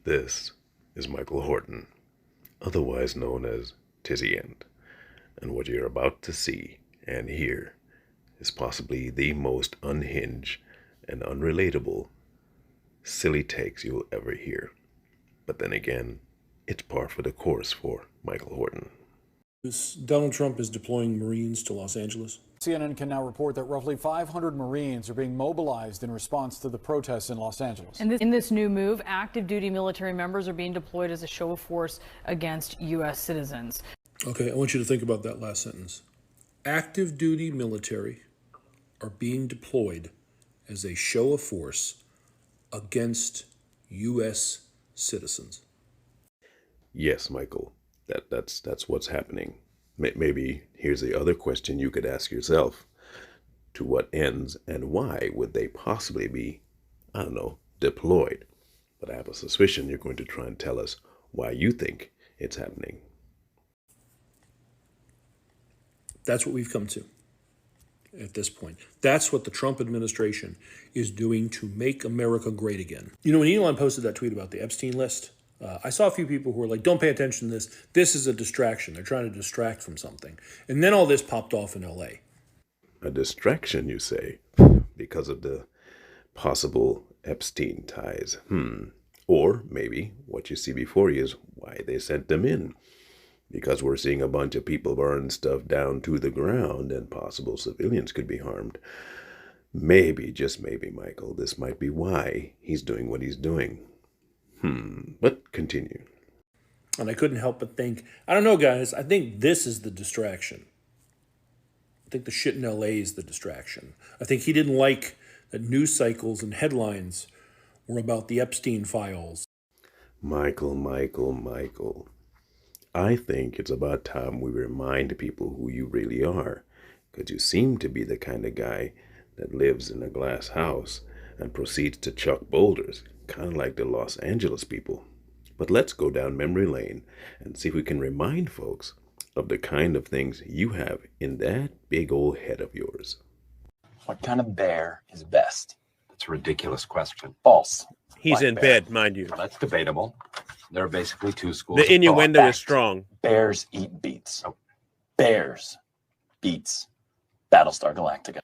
This is Michael Horton, otherwise known as Tizzy End, and what you're about to see and hear is possibly the most unhinged and unrelatable silly takes you'll ever hear. But then again, it's par for the course for Michael Horton. Donald Trump is deploying Marines to Los Angeles. CNN can now report that roughly 500 Marines are being mobilized in response to the protests in Los Angeles. In this new move, active duty military members are being deployed as a show of force against U.S. citizens. Okay, I want you to think about that last sentence. Active duty military are being deployed as a show of force against U.S. citizens. Yes, Michael, that's what's happening. Maybe here's the other question you could ask yourself. To what ends and why would they possibly be, I don't know, deployed? But I have a suspicion you're going to try and tell us why you think it's happening. That's what we've come to at this point. That's what the Trump administration is doing to make America great again. You know, when Elon posted that tweet about the Epstein list, I saw a few people who were like, don't pay attention to this. This is a distraction. They're trying to distract from something. And then all this popped off in LA. A distraction, you say, because of the possible Epstein ties. Or maybe what you see before you is why they sent them in. Because we're seeing a bunch of people burn stuff down to the ground and possible civilians could be harmed. Maybe, just maybe, Michael, this might be why he's doing what he's doing. But continue. And I couldn't help but think, I don't know, guys, I think this is the distraction. I think the shit in LA is the distraction. I think he didn't like that news cycles and headlines were about the Epstein files. Michael. I think it's about time we remind people who you really are. Because you seem to be the kind of guy that lives in a glass house and proceeds to chuck boulders, kind of like the Los Angeles people. But let's go down memory lane and see if we can remind folks of the kind of things you have in that big old head of yours. What kind of bear is best? It's a ridiculous question. False. He's Black in bear. bed, mind you. Well, that's debatable. There are basically two schools. The of innuendo thought. is strong. Bears eat beets. Bears beats Battlestar Galactica.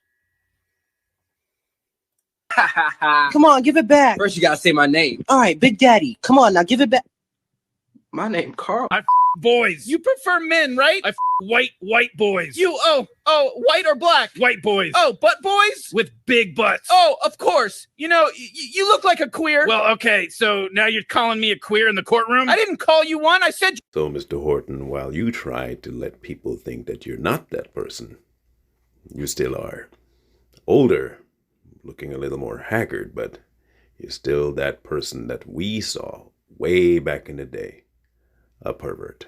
Come on, give it back. First, you gotta say my name. All right, Big Daddy. Come on, now give it back. My name, Carl. I boys. You prefer men, right? I white boys. You, white or black? White boys. Oh, butt boys? With big butts. Oh, of course. You know, you look like a queer. Well, okay, so now you're calling me a queer in the courtroom? I didn't call you one. I said. So, Mr. Horton, while you try to let people think that you're not that person, you still are. Older, looking a little more haggard, but you're still that person that we saw way back in the day. A pervert.